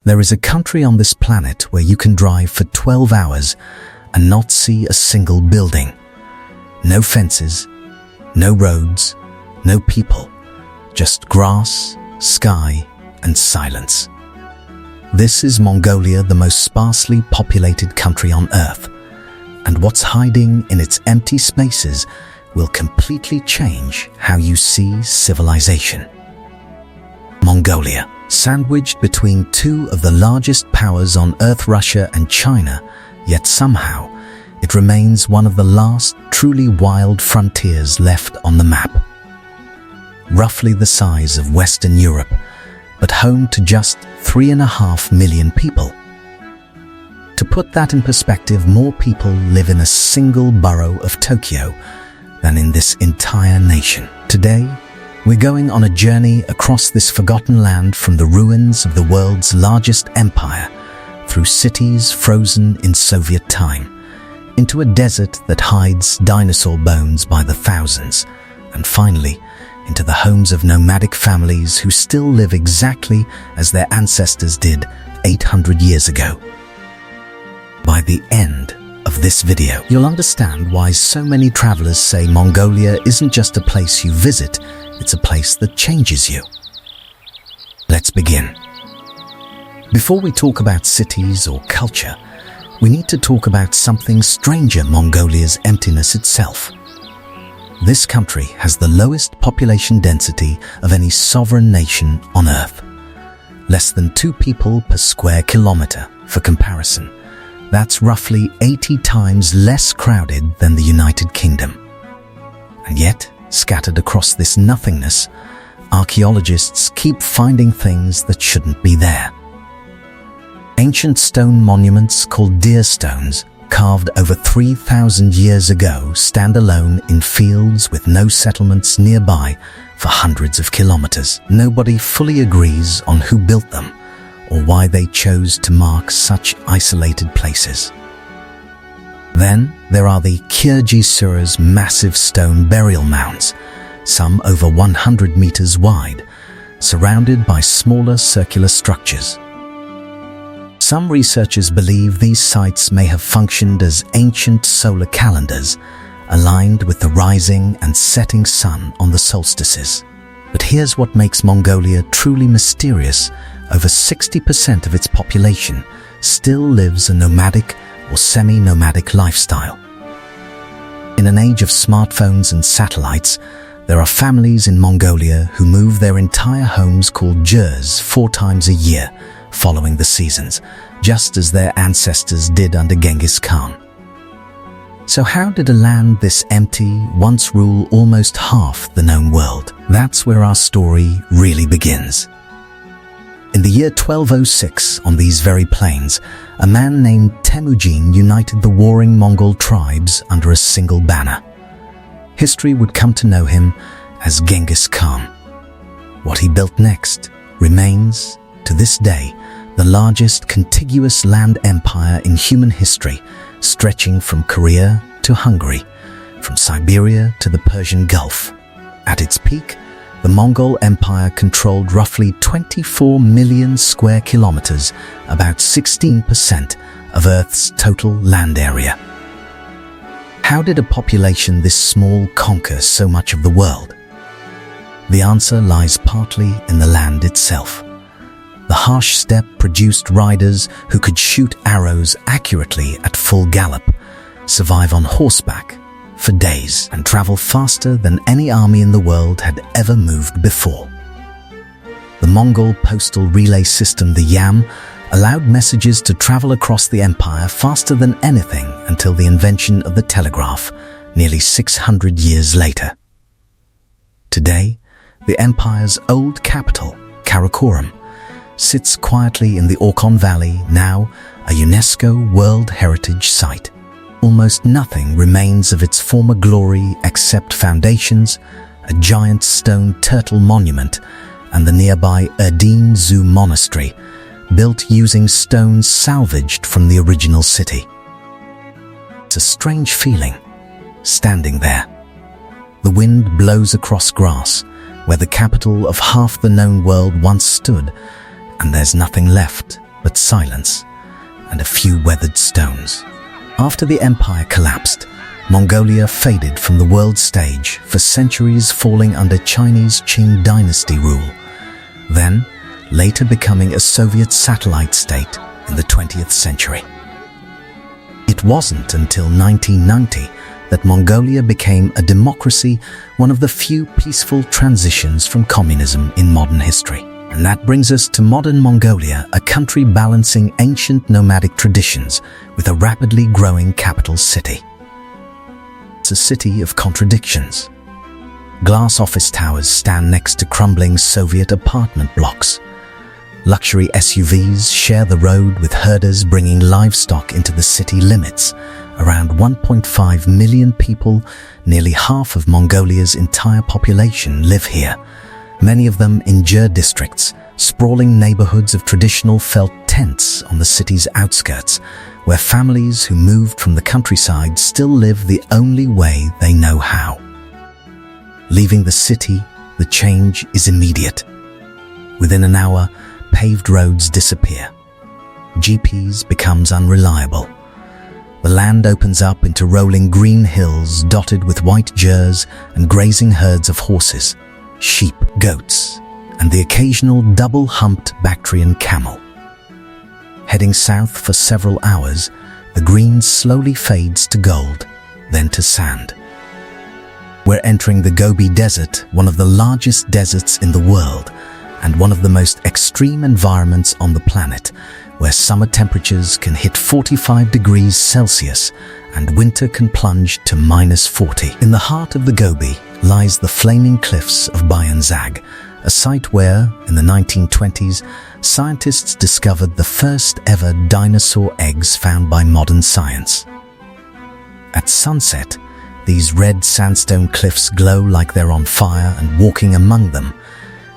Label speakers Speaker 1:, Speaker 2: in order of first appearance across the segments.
Speaker 1: There is a country on this planet where you can drive for 12 hours and not see a single building. No fences, no roads, no people, just grass, sky, and silence. This is Mongolia, the most sparsely populated country on Earth, and what's hiding in its empty spaces will completely change how you see civilization. Mongolia, sandwiched between two of the largest powers on Earth, Russia and China, yet somehow it remains one of the last truly wild frontiers left on the map. Roughly the size of Western Europe, but home to just 3.5 million people. To put that in perspective, more people live in a single borough of Tokyo than in this entire nation. Today, we're going on a journey across this forgotten land, from the ruins of the world's largest empire, through cities frozen in Soviet time, into a desert that hides dinosaur bones by the thousands, and finally, into the homes of nomadic families who still live exactly as their ancestors did 800 years ago. By the end of this video, you'll understand why so many travelers say Mongolia isn't just a place you visit, it's a place that changes you. Let's begin. Before we talk about cities or culture, we need to talk about something stranger: Mongolia's emptiness itself. This country has the lowest population density of any sovereign nation on Earth. Less than 2 people per square kilometer. For comparison, that's roughly 80 times less crowded than the United Kingdom. And yet, scattered across this nothingness, archaeologists keep finding things that shouldn't be there. Ancient stone monuments called deer stones, carved over 3,000 years ago, stand alone in fields with no settlements nearby for hundreds of kilometers. Nobody fully agrees on who built them or why they chose to mark such isolated places. Then there are the Kyrgyzstan's massive stone burial mounds, some over 100 meters wide, surrounded by smaller circular structures. Some researchers believe these sites may have functioned as ancient solar calendars, aligned with the rising and setting sun on the solstices. But here's what makes Mongolia truly mysterious: over 60% of its population still lives a nomadic or semi-nomadic lifestyle. In an age of smartphones and satellites, there are families in Mongolia who move their entire homes, called jurs, 4 times a year, following the seasons, just as their ancestors did under Genghis Khan. So how did a land this empty once rule almost half the known world? That's where our story really begins. In the year 1206, on these very plains, a man named Temujin united the warring Mongol tribes under a single banner. History would come to know him as Genghis Khan. What he built next remains, to this day, the largest contiguous land empire in human history, stretching from Korea to Hungary, from Siberia to the Persian Gulf. At its peak, the Mongol Empire controlled roughly 24 million square kilometers, about 16% of Earth's total land area. How did a population this small conquer so much of the world? The answer lies partly in the land itself. The harsh steppe produced riders who could shoot arrows accurately at full gallop, survive on horseback for days, and travel faster than any army in the world had ever moved before. The Mongol postal relay system, the Yam, allowed messages to travel across the empire faster than anything until the invention of the telegraph, nearly 600 years later. Today, the empire's old capital, Karakoram, sits quietly in the Orkhon Valley, now a UNESCO World Heritage Site. Almost nothing remains of its former glory except foundations, a giant stone turtle monument, and the nearby Erdene Zoo Monastery, built using stones salvaged from the original city. It's a strange feeling, standing there. The wind blows across grass, where the capital of half the known world once stood, and there's nothing left but silence and a few weathered stones. After the empire collapsed, Mongolia faded from the world stage for centuries, falling under Chinese Qing dynasty rule, then later becoming a Soviet satellite state in the 20th century. It wasn't until 1990 that Mongolia became a democracy, one of the few peaceful transitions from communism in modern history. And that brings us to modern Mongolia, a country balancing ancient nomadic traditions with a rapidly growing capital city. It's a city of contradictions. Glass office towers stand next to crumbling Soviet apartment blocks. Luxury SUVs share the road with herders bringing livestock into the city limits. Around 1.5 million people, nearly half of Mongolia's entire population, live here. Many of them in Jur districts, sprawling neighborhoods of traditional felt tents on the city's outskirts, where families who moved from the countryside still live the only way they know how. Leaving the city, the change is immediate. Within an hour, paved roads disappear. GPS becomes unreliable. The land opens up into rolling green hills dotted with white jurs and grazing herds of horses, sheep, goats, and the occasional double-humped Bactrian camel. Heading south for several hours, the green slowly fades to gold, then to sand. We're entering the Gobi Desert, one of the largest deserts in the world, and one of the most extreme environments on the planet, where summer temperatures can hit 45 degrees Celsius and winter can plunge to -40. In the heart of the Gobi lies the flaming cliffs of Bayanzag, a site where, in the 1920s, scientists discovered the first ever dinosaur eggs found by modern science. At sunset, these red sandstone cliffs glow like they're on fire, and walking among them,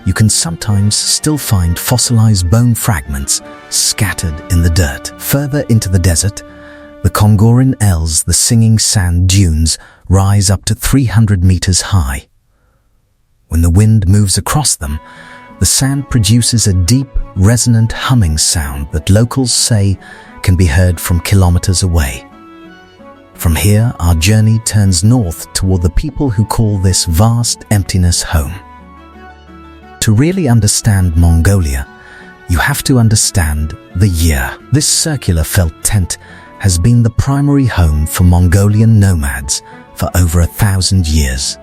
Speaker 1: you can sometimes still find fossilized bone fragments scattered in the dirt. Further into the desert, the Kongorin Els, the singing sand dunes, rise up to 300 meters high. When the wind moves across them, the sand produces a deep, resonant humming sound that locals say can be heard from kilometers away. From here, our journey turns north toward the people who call this vast emptiness home. To really understand Mongolia, you have to understand the year. This circular felt tent has been the primary home for Mongolian nomads for over 1,000 years.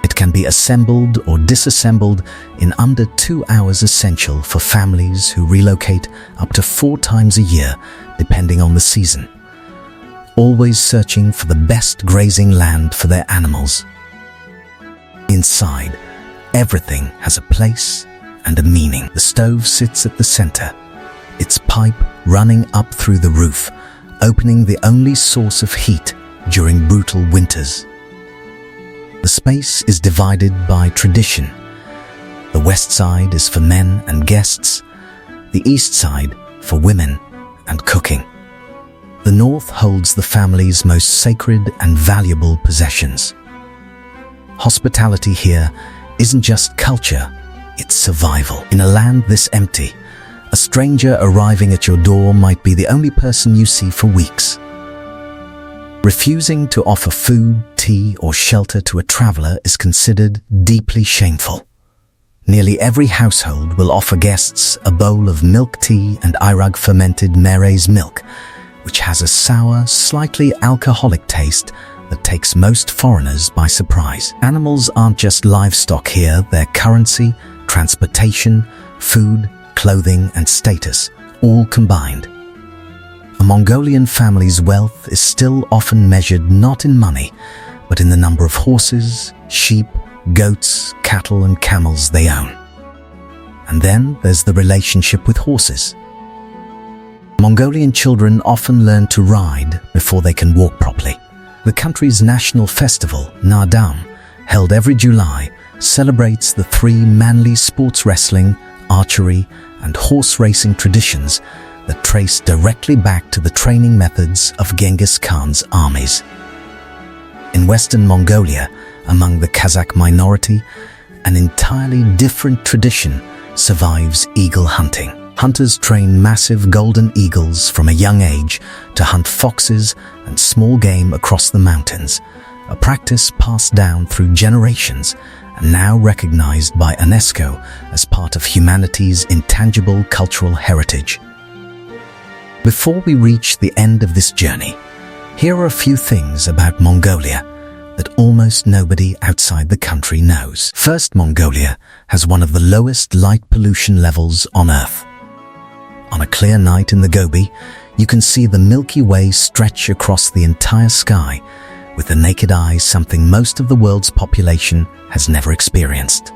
Speaker 1: It can be assembled or disassembled in under 2 hours, essential for families who relocate up to 4 times a year, depending on the season, always searching for the best grazing land for their animals. Inside, everything has a place and a meaning. The stove sits at the center, its pipe running up through the roof, opening the only source of heat during brutal winters. The space is divided by tradition. The west side is for men and guests, the east side for women and cooking. The north holds the family's most sacred and valuable possessions. Hospitality here isn't just culture, it's survival. In a land this empty, a stranger arriving at your door might be the only person you see for weeks. Refusing to offer food, tea, or shelter to a traveler is considered deeply shameful. Nearly every household will offer guests a bowl of milk tea and Irag fermented maize milk, which has a sour, slightly alcoholic taste that takes most foreigners by surprise. Animals aren't just livestock here, they're currency, transportation, food, clothing, and status, all combined. A Mongolian family's wealth is still often measured not in money, but in the number of horses, sheep, goats, cattle, and camels they own. And then there's the relationship with horses. Mongolian children often learn to ride before they can walk properly. The country's national festival, Naadam, held every July, celebrates the 3 manly sports wrestling, archery, and horse racing traditions that trace directly back to the training methods of Genghis Khan's armies. In Western Mongolia, among the Kazakh minority, an entirely different tradition survives: eagle hunting. hunters train massive golden eagles from a young age to hunt foxes and small game across the mountains, a practice passed down through generations and now recognized by UNESCO as part of humanity's intangible cultural heritage. Before we reach the end of this journey, here are a few things about Mongolia that almost nobody outside the country knows. First, Mongolia has one of the lowest light pollution levels on Earth. On a clear night in the Gobi, you can see the Milky Way stretch across the entire sky with the naked eye, something most of the world's population has never experienced.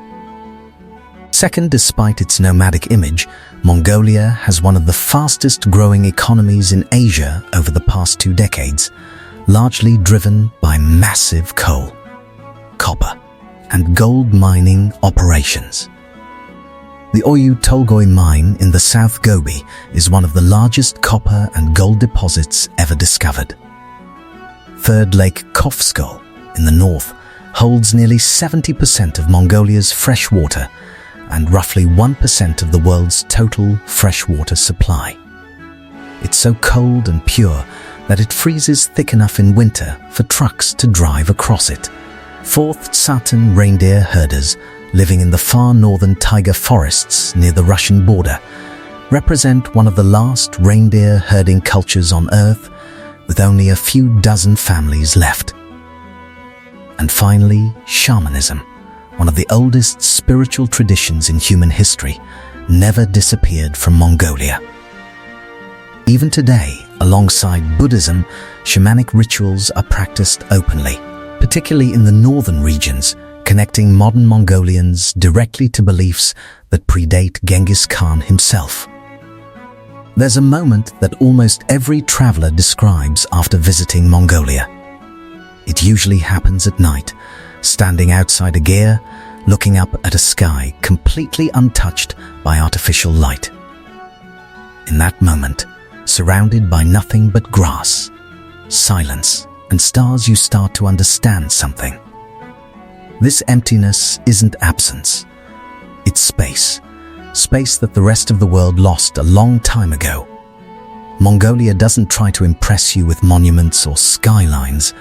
Speaker 1: Second, despite its nomadic image, Mongolia has one of the fastest growing economies in Asia over the past 2 decades, largely driven by massive coal, copper, and gold mining operations. The Oyu Tolgoi mine in the South Gobi is one of the largest copper and gold deposits ever discovered. Third, Lake Kofskol in the north holds nearly 70% of Mongolia's fresh water and roughly 1% of the world's total freshwater supply. It's so cold and pure that it freezes thick enough in winter for trucks to drive across it. Fourth, Satan reindeer herders living in the far northern taiga forests near the Russian border represent one of the last reindeer herding cultures on Earth, with only a few dozen families left. And finally, shamanism, one of the oldest spiritual traditions in human history, never disappeared from Mongolia. Even today, alongside Buddhism, shamanic rituals are practiced openly, particularly in the northern regions, connecting modern Mongolians directly to beliefs that predate Genghis Khan himself. There's a moment that almost every traveler describes after visiting Mongolia. It usually happens at night, standing outside a ger, looking up at a sky completely untouched by artificial light. In that moment, surrounded by nothing but grass, silence, and stars, you start to understand something. This emptiness isn't absence. It's space. Space that the rest of the world lost a long time ago. Mongolia doesn't try to impress you with monuments or skylines.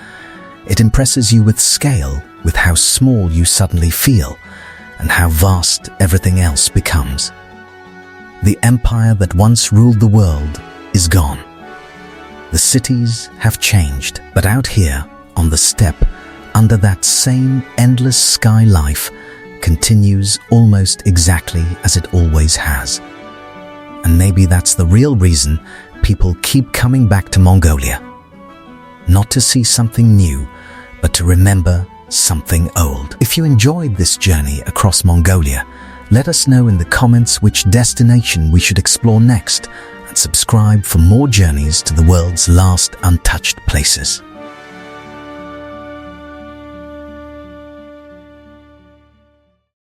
Speaker 1: It impresses you with scale, with how small you suddenly feel, and how vast everything else becomes. The empire that once ruled the world is gone. The cities have changed, but out here, on the steppe, under that same endless sky, life continues almost exactly as it always has. And maybe that's the real reason people keep coming back to Mongolia. Not to see something new, but to remember something old. If you enjoyed this journey across Mongolia, let us know in the comments which destination we should explore next, and subscribe for more journeys to the world's last untouched places.